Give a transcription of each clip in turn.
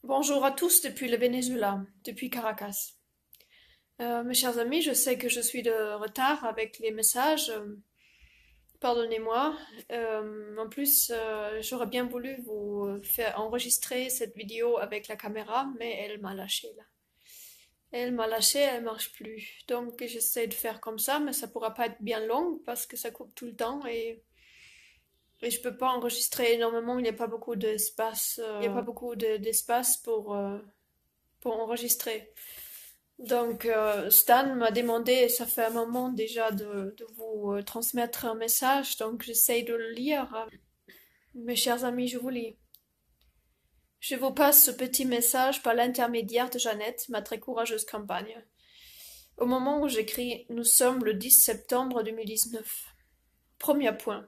Bonjour à tous depuis le Venezuela, depuis Caracas. Mes chers amis, je sais que je suis de retard avec les messages. Pardonnez-moi. En plus, j'aurais bien voulu vous faire enregistrer cette vidéo avec la caméra, mais elle m'a lâché là. Elle m'a lâché, elle marche plus. Donc j'essaie de faire comme ça, mais ça pourra pas être bien long parce que ça coupe tout le temps et je peux pas enregistrer énormément. Il n'y a pas beaucoup d'espace. Il n'y a pas beaucoup d'espace pour enregistrer. Donc, Stan m'a demandé, ça fait un moment déjà, de vous transmettre un message, donc j'essaye de le lire. Mes chers amis, je vous lis. Je vous passe ce petit message par l'intermédiaire de Jeannette, ma très courageuse compagne. Au moment où j'écris, nous sommes le 10 septembre 2019. Premier point.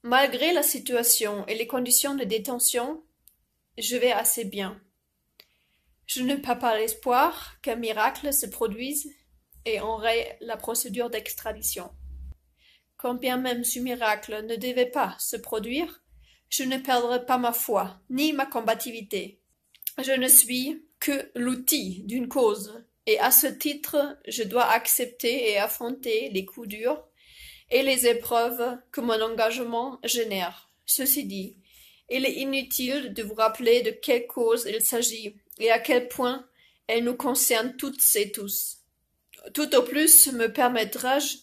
Malgré la situation et les conditions de détention, je vais assez bien. Je n'ai pas l'espoir qu'un miracle se produise et enraye la procédure d'extradition. Quand bien même ce miracle ne devait pas se produire, je ne perdrai pas ma foi ni ma combativité. Je ne suis que l'outil d'une cause, et à ce titre, je dois accepter et affronter les coups durs et les épreuves que mon engagement génère. Ceci dit, il est inutile de vous rappeler de quelle cause il s'agit et à quel point elle nous concerne toutes et tous. Tout au plus me permettrai-je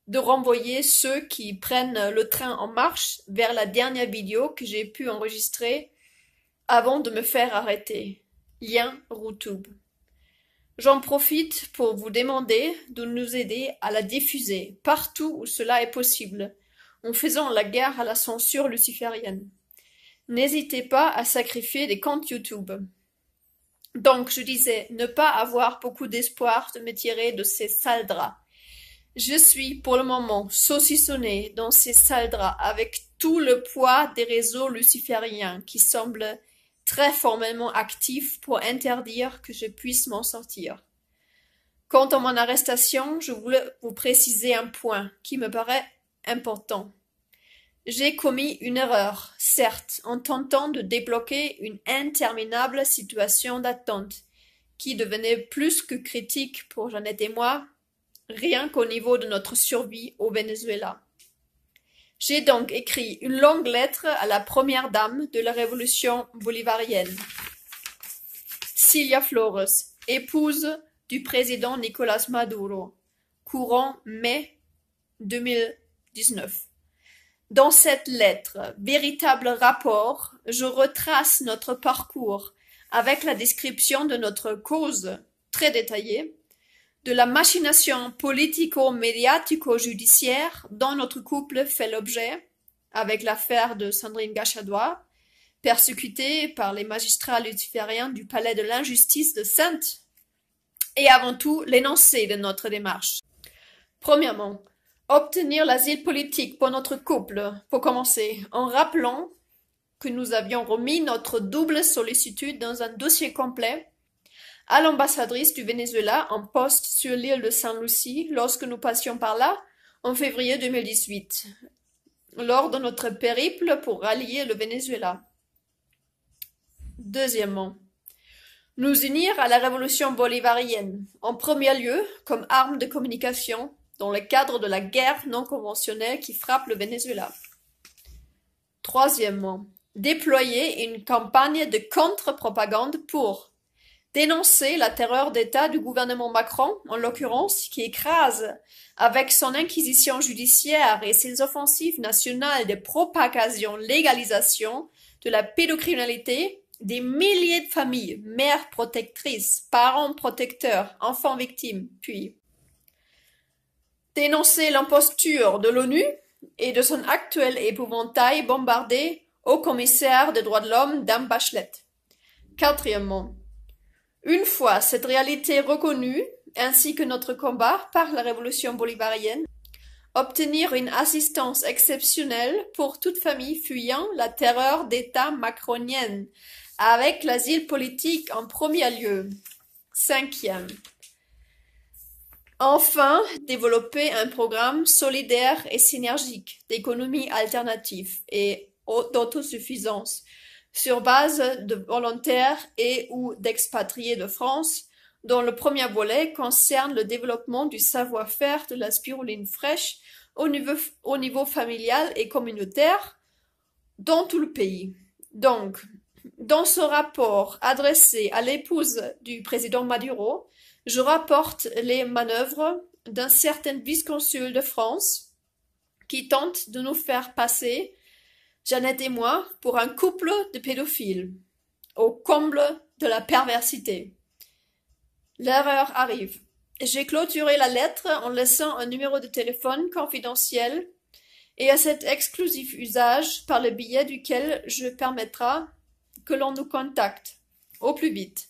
de renvoyer ceux qui prennent le train en marche vers la dernière vidéo que j'ai pu enregistrer avant de me faire arrêter. Lien Routube. J'en profite pour vous demander de nous aider à la diffuser partout où cela est possible, en faisant la guerre à la censure luciférienne. N'hésitez pas à sacrifier des comptes YouTube. Donc, je disais, ne pas avoir beaucoup d'espoir de me tirer de ces sales draps. Je suis, pour le moment, saucissonnée dans ces sales draps avec tout le poids des réseaux lucifériens qui semblent très formellement actifs pour interdire que je puisse m'en sortir. Quant à mon arrestation, je voulais vous préciser un point qui me paraît important. J'ai commis une erreur, certes, en tentant de débloquer une interminable situation d'attente, qui devenait plus que critique pour Jeannette et moi, rien qu'au niveau de notre survie au Venezuela. J'ai donc écrit une longue lettre à la première dame de la révolution bolivarienne, Cilia Flores, épouse du président Nicolás Maduro, courant mai 2019. Dans cette lettre, véritable rapport, je retrace notre parcours avec la description de notre cause très détaillée, de la machination politico-médiatico-judiciaire dont notre couple fait l'objet, avec l'affaire de Sandrine Gachadois, persécutée par les magistrats lucifériens du palais de l'injustice de Sainte, et avant tout l'énoncé de notre démarche. Premièrement, obtenir l'asile politique pour notre couple, pour commencer, en rappelant que nous avions remis notre double sollicitude dans un dossier complet à l'ambassadrice du Venezuela en poste sur l'île de Saint-Lucie lorsque nous passions par là en février 2018, lors de notre périple pour rallier le Venezuela. Deuxièmement, nous unir à la révolution bolivarienne, en premier lieu comme arme de communication dans le cadre de la guerre non conventionnelle qui frappe le Venezuela. Troisièmement, déployer une campagne de contre-propagande pour dénoncer la terreur d'État du gouvernement Macron, en l'occurrence, qui écrase, avec son inquisition judiciaire et ses offensives nationales de propagation-légalisation de la pédocriminalité, des milliers de familles, mères protectrices, parents protecteurs, enfants victimes, puis dénoncer l'imposture de l'ONU et de son actuel épouvantail bombardé au commissaire des droits de l'homme, Dame Bachelet. Quatrièmement, une fois cette réalité reconnue, ainsi que notre combat par la révolution bolivarienne, obtenir une assistance exceptionnelle pour toute famille fuyant la terreur d'État macronienne, avec l'asile politique en premier lieu. Cinquième, enfin, développer un programme solidaire et synergique d'économie alternative et d'autosuffisance sur base de volontaires et ou d'expatriés de France, dont le premier volet concerne le développement du savoir-faire de la spiruline fraîche au niveau familial et communautaire dans tout le pays. Donc, dans ce rapport adressé à l'épouse du président Maduro, je rapporte les manœuvres d'un certain vice-consul de France qui tente de nous faire passer, Jeannette et moi, pour un couple de pédophiles, au comble de la perversité. L'erreur arrive. J'ai clôturé la lettre en laissant un numéro de téléphone confidentiel et à cet exclusif usage par le biais duquel je permettra que l'on nous contacte au plus vite.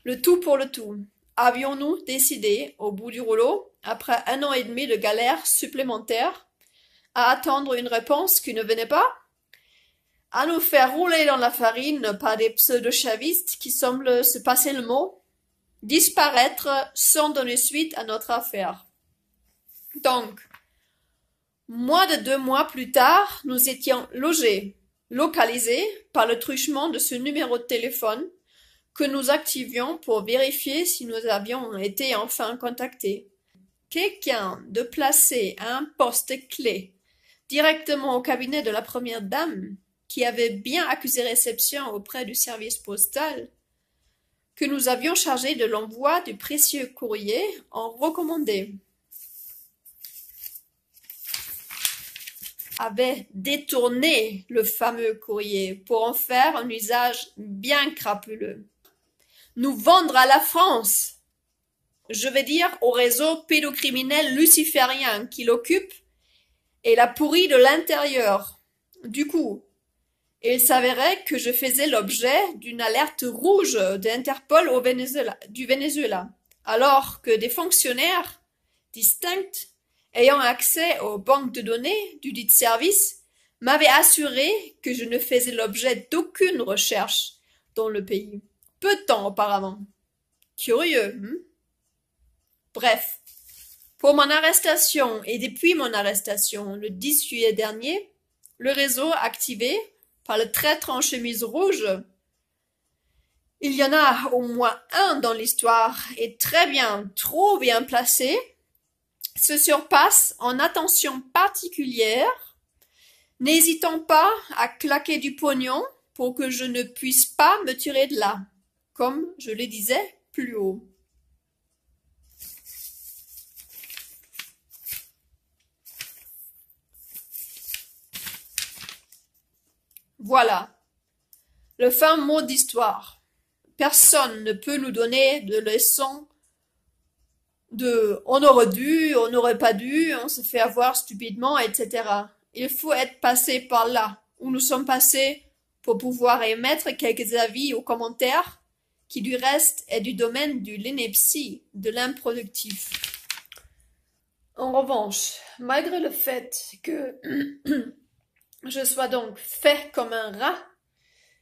Le tout pour le tout. Avions-nous décidé, au bout du rouleau, après 1 an et demi de galère supplémentaire, à attendre une réponse qui ne venait pas? À nous faire rouler dans la farine par des pseudo-chavistes qui semblent se passer le mot? Disparaître sans donner suite à notre affaire. Donc, moins de 2 mois plus tard, nous étions localisés par le truchement de ce numéro de téléphone que nous activions pour vérifier si nous avions été enfin contactés. Quelqu'un de placé à un poste clé directement au cabinet de la première dame, qui avait bien accusé réception auprès du service postal, que nous avions chargé de l'envoi du précieux courrier en recommandé, avait détourné le fameux courrier pour en faire un usage bien crapuleux. Nous vendre à la France, je vais dire au réseau pédocriminel luciférien qui l'occupe et la pourrit de l'intérieur. Du coup, il s'avérait que je faisais l'objet d'une alerte rouge d'Interpol du Venezuela, alors que des fonctionnaires distincts ayant accès aux banques de données du dit service m'avaient assuré que je ne faisais l'objet d'aucune recherche dans le pays, peu de temps auparavant. Curieux, Bref, pour mon arrestation et depuis mon arrestation le 10 juillet dernier, le réseau activé par le traître en chemise rouge, il y en a au moins un dans l'histoire et très bien, trop bien placé, se surpasse en attention particulière, n'hésitant pas à claquer du pognon pour que je ne puisse pas me tirer de là, comme je le disais plus haut. Voilà, le fin mot d'histoire. Personne ne peut nous donner de leçons de on aurait dû, on n'aurait pas dû, on se fait avoir stupidement, etc. Il faut être passé par là, où nous sommes passés, pour pouvoir émettre quelques avis ou commentaires, qui du reste est du domaine du l'ineptie, de l'improductif. En revanche, malgré le fait que je sois donc fait comme un rat,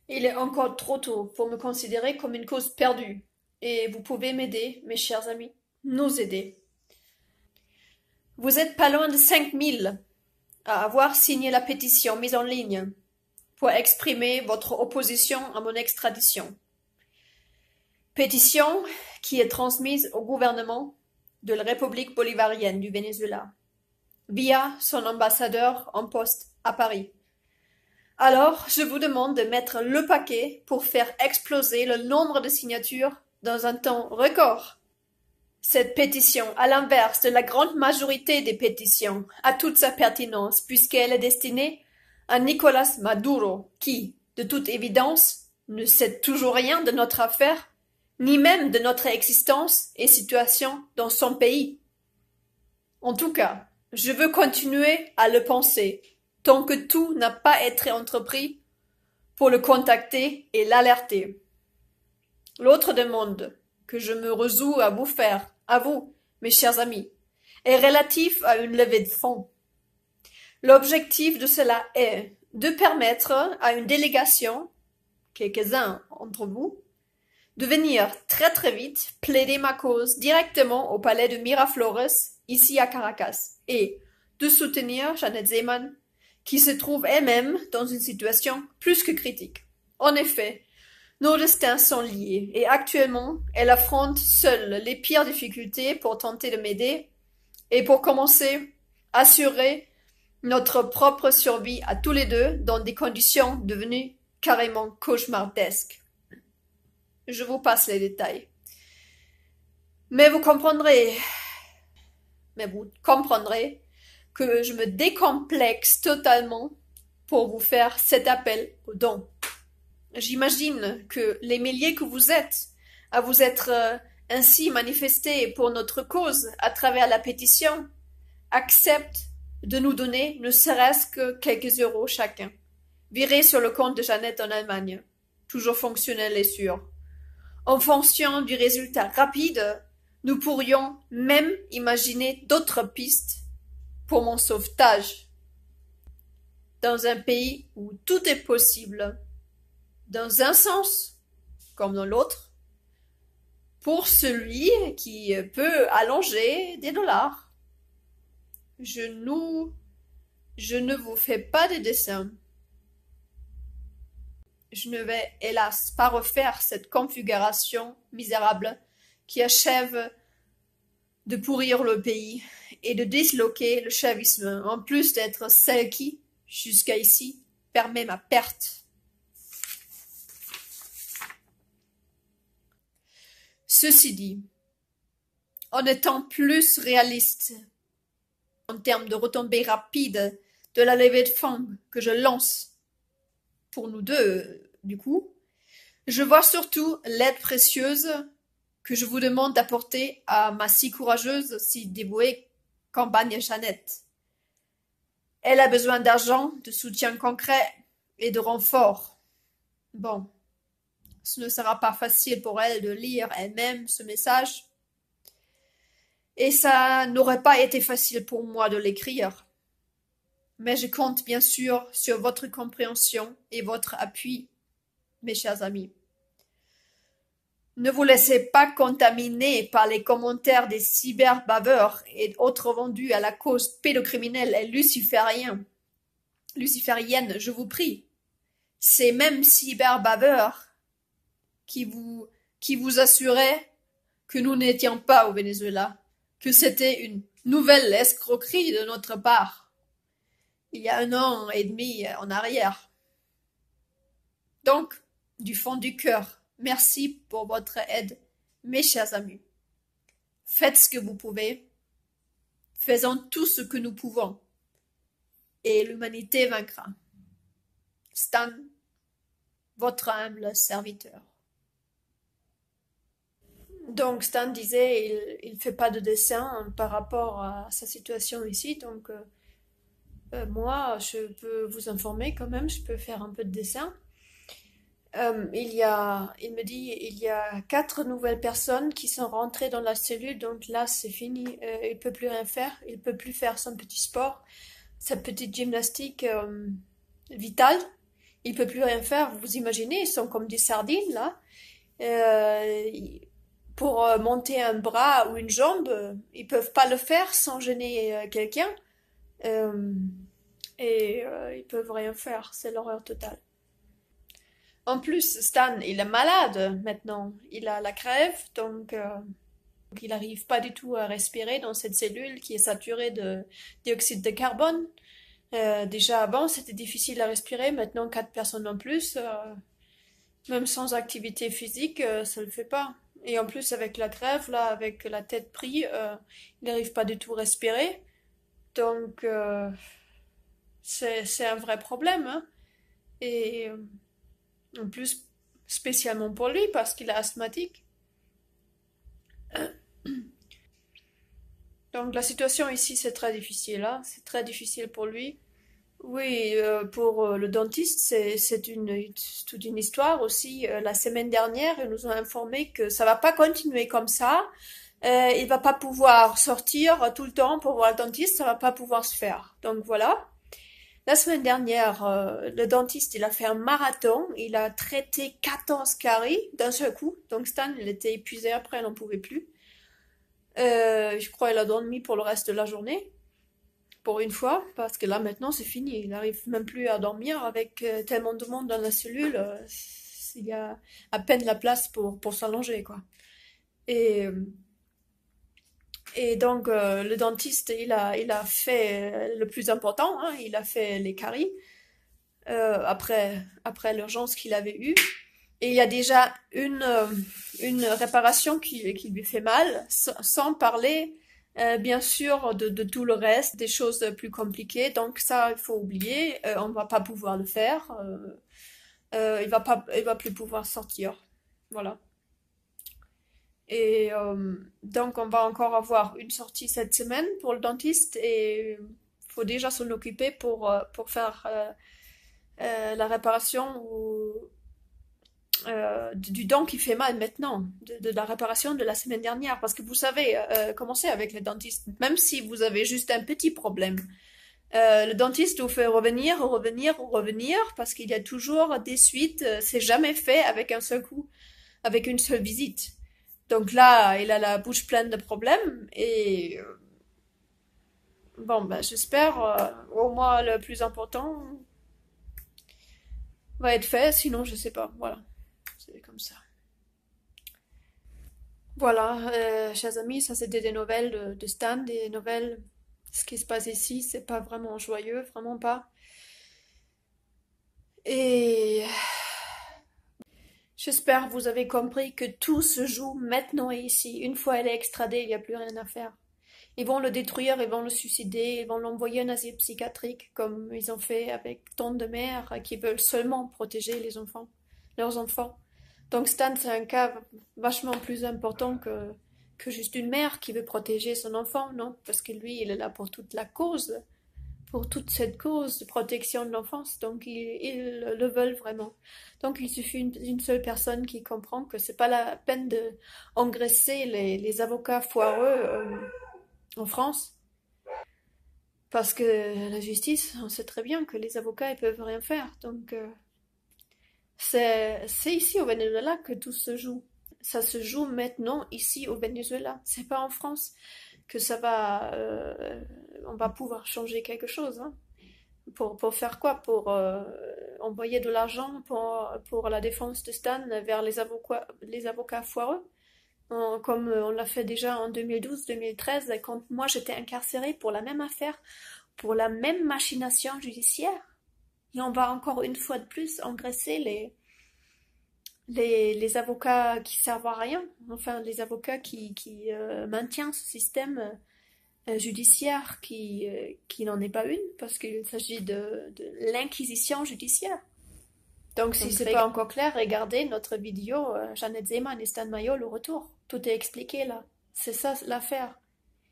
il est encore trop tôt pour me considérer comme une cause perdue, et vous pouvez m'aider, mes chers amis, nous aider. Vous êtes pas loin de 5000 à avoir signé la pétition mise en ligne pour exprimer votre opposition à mon extradition. Pétition qui est transmise au gouvernement de la République bolivarienne du Venezuela, via son ambassadeur en poste à Paris. Alors, je vous demande de mettre le paquet pour faire exploser le nombre de signatures dans un temps record. Cette pétition, à l'inverse de la grande majorité des pétitions, a toute sa pertinence puisqu'elle est destinée à Nicolas Maduro, qui, de toute évidence, ne sait toujours rien de notre affaire, ni même de notre existence et situation dans son pays. En tout cas, je veux continuer à le penser, tant que tout n'a pas été entrepris pour le contacter et l'alerter. L'autre demande que je me résous à vous faire, à vous, mes chers amis, est relatif à une levée de fonds. L'objectif de cela est de permettre à une délégation, quelques-uns entre vous, de venir très très vite plaider ma cause directement au palais de Miraflores, ici à Caracas, et de soutenir Jeannette Zeman, qui se trouve elle-même dans une situation plus que critique. En effet, nos destins sont liés et actuellement, elle affronte seule les pires difficultés pour tenter de m'aider et pour commencer, assurer notre propre survie à tous les deux dans des conditions devenues carrément cauchemardesques. Je vous passe les détails. Mais vous comprendrez, mais vous comprendrez que je me décomplexe totalement pour vous faire cet appel au don. J'imagine que les milliers que vous êtes, à vous être ainsi manifestés pour notre cause à travers la pétition, acceptent de nous donner ne serait-ce que quelques euros chacun, virés sur le compte de Jeannette en Allemagne, toujours fonctionnel et sûr. En fonction du résultat rapide, nous pourrions même imaginer d'autres pistes pour mon sauvetage. Dans un pays où tout est possible, dans un sens comme dans l'autre, pour celui qui peut allonger des dollars. Je ne vous fais pas de dessin. Je ne vais hélas pas refaire cette configuration misérable qui achève de pourrir le pays et de disloquer le chavisme, en plus d'être celle qui, jusqu'à ici, permet ma perte. Ceci dit, en étant plus réaliste en termes de retombées rapides de la levée de fonds que je lance pour nous deux, du coup, je vois surtout l'aide précieuse que je vous demande d'apporter à ma si courageuse, si dévouée campagne Jeannette. Elle a besoin d'argent, de soutien concret et de renfort. Bon, ce ne sera pas facile pour elle de lire elle-même ce message. Et ça n'aurait pas été facile pour moi de l'écrire. Mais je compte bien sûr sur votre compréhension et votre appui, mes chers amis. Ne vous laissez pas contaminer par les commentaires des cyberbaveurs et autres vendus à la cause pédocriminelle et luciférienne, je vous prie. Ces mêmes cyberbaveurs qui vous assuraient que nous n'étions pas au Venezuela, que c'était une nouvelle escroquerie de notre part, il y a 1 an et demi en arrière. Donc, du fond du cœur, merci pour votre aide, mes chers amis. Faites ce que vous pouvez, faisons tout ce que nous pouvons, et l'humanité vaincra. Stan, votre humble serviteur. Donc Stan disait, il fait pas de dessin par rapport à sa situation ici, donc moi je peux vous informer quand même, je peux faire un peu de dessin. Il me dit, il y a 4 nouvelles personnes qui sont rentrées dans la cellule, donc là c'est fini, il peut plus rien faire, il peut plus faire son petit sport, sa petite gymnastique vitale, il peut plus rien faire, vous imaginez, ils sont comme des sardines là. Pour monter un bras ou une jambe, ils peuvent pas le faire sans gêner quelqu'un. Euh, ils peuvent rien faire, c'est l'horreur totale. En plus, Stan, il est malade maintenant. Il a la crève, donc il n'arrive pas du tout à respirer dans cette cellule qui est saturée de dioxyde de carbone. Déjà avant, c'était difficile à respirer. Maintenant, 4 personnes en plus, même sans activité physique, ça le fait pas. Et en plus, avec la crève, là, avec la tête prise, il n'arrive pas du tout à respirer. Donc, c'est un vrai problème, hein. Et en plus, spécialement pour lui, parce qu'il est asthmatique. Donc, la situation ici, c'est très difficile, hein. C'est très difficile pour lui. Oui, pour le dentiste, c'est toute une histoire aussi. La semaine dernière, ils nous ont informé que ça va pas continuer comme ça. Il va pas pouvoir sortir tout le temps pour voir le dentiste, ça va pas pouvoir se faire. Donc voilà. La semaine dernière, le dentiste, il a fait un marathon, il a traité 14 caries d'un seul coup. Donc Stan, il était épuisé après, il n'en pouvait plus. Je crois qu'il a dormi pour le reste de la journée. pour une fois, parce que là maintenant c'est fini. Il n'arrive même plus à dormir avec tellement de monde dans la cellule. Il y a à peine la place pour s'allonger, quoi. Et, et donc le dentiste, il a fait le plus important, hein, il a fait les caries après l'urgence qu'il avait eue. Et il y a déjà une réparation qui lui fait mal, sans parler, bien sûr, de tout le reste, des choses plus compliquées. Donc ça, il faut oublier. On va pas pouvoir le faire. Il va plus pouvoir sortir. Voilà. Et donc, on va encore avoir une sortie cette semaine pour le dentiste et il faut déjà s'en occuper pour faire la réparation du dent qui fait mal maintenant, de la réparation de la semaine dernière. Parce que vous savez, comment c'est avec les dentistes, même si vous avez juste un petit problème. Le dentiste vous fait revenir, revenir, revenir, parce qu'il y a toujours des suites. C'est jamais fait avec un seul coup, avec une seule visite. Donc là, il a la bouche pleine de problèmes et bon, ben, j'espère au moins le plus important va être fait, sinon je sais pas. Voilà, c'est comme ça. Voilà, chers amis, ça c'était des nouvelles de Stan, des nouvelles. Ce qui se passe ici, c'est pas vraiment joyeux, vraiment pas. Et j'espère que vous avez compris que tout se joue maintenant et ici. Une fois elle est extradée, il n'y a plus rien à faire. Ils vont le détruire, ils vont le suicider, ils vont l'envoyer en asile psychiatrique, comme ils ont fait avec tant de mères qui veulent seulement protéger les enfants, leurs enfants. Donc Stan, c'est un cas vachement plus important que juste une mère qui veut protéger son enfant, non? Parce que lui, il est là pour toute la cause, pour toute cette cause de protection de l'enfance. Donc ils le veulent vraiment. Donc il suffit d'une seule personne qui comprend que c'est pas la peine de engraisser les avocats foireux en France. Parce que la justice, on sait très bien que les avocats, ils peuvent rien faire. Donc, c'est ici au Venezuela que tout se joue. Ça se joue maintenant ici au Venezuela. C'est pas en France que on va pouvoir changer quelque chose. Hein. Pour faire quoi? Pour envoyer de l'argent pour la défense de Stan vers les avocats foireux? Comme on l'a fait déjà en 2012-2013, quand moi j'étais incarcérée pour la même affaire, pour la même machination judiciaire. Et on va encore une fois de plus engraisser les avocats qui servent à rien, enfin les avocats qui maintiennent ce système judiciaire qui n'en est pas une, parce qu'il s'agit de l'inquisition judiciaire. Donc si c'est pas encore clair, regardez notre vidéo Jeannette Zeman et Stan Mayo, le retour. Tout est expliqué là. C'est ça l'affaire.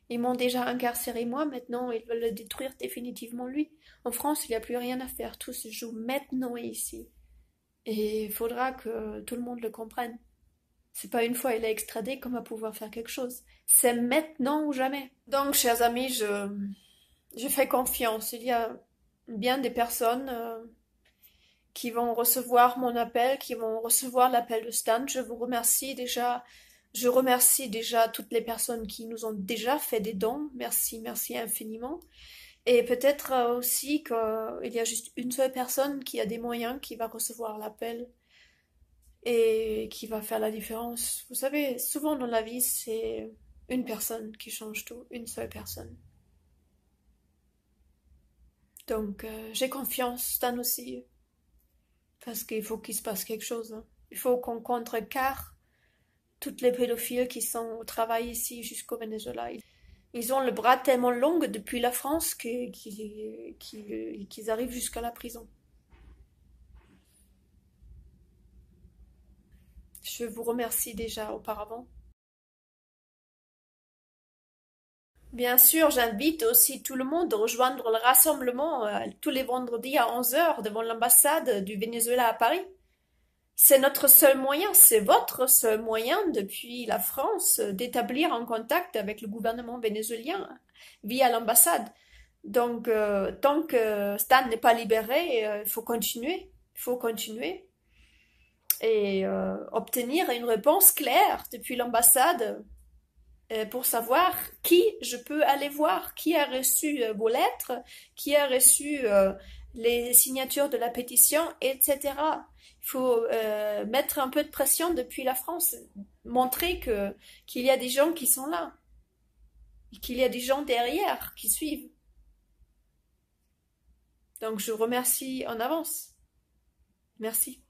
Ils m'ont déjà incarcéré moi, maintenant ils veulent le détruire définitivement lui. En France, il n'y a plus rien à faire. Tout se joue maintenant et ici. Et il faudra que tout le monde le comprenne. C'est pas une fois il est extradé qu'on va pouvoir faire quelque chose. C'est maintenant ou jamais. Donc, chers amis, je fais confiance. Il y a bien des personnes qui vont recevoir mon appel, qui vont recevoir l'appel de Stan. Je vous remercie déjà. Je remercie déjà toutes les personnes qui nous ont déjà fait des dons. Merci, merci infiniment. Et peut-être aussi qu'il y a juste une seule personne qui a des moyens qui va recevoir l'appel et qui va faire la différence. Vous savez, souvent dans la vie, c'est une personne qui change tout, une seule personne. Donc, j'ai confiance, Stan aussi, parce qu'il faut qu'il se passe quelque chose. Hein. Il faut qu'on contrecarre toutes les pédophiles qui sont au travail ici jusqu'au Venezuela. Ils ont le bras tellement long depuis la France qu'ils arrivent jusqu'à la prison. Je vous remercie déjà auparavant. Bien sûr, j'invite aussi tout le monde à rejoindre le rassemblement tous les vendredis à 11 heures devant l'ambassade du Venezuela à Paris. C'est notre seul moyen, c'est votre seul moyen depuis la France d'établir un contact avec le gouvernement vénézuélien via l'ambassade. Donc, tant que Stan n'est pas libéré, il faut continuer. Il faut continuer et obtenir une réponse claire depuis l'ambassade pour savoir qui je peux aller voir, qui a reçu vos lettres, qui a reçu les signatures de la pétition, etc. Il faut mettre un peu de pression depuis la France, montrer que qu'il y a des gens qui sont là, et qu'il y a des gens derrière qui suivent. Donc je vous remercie en avance. Merci.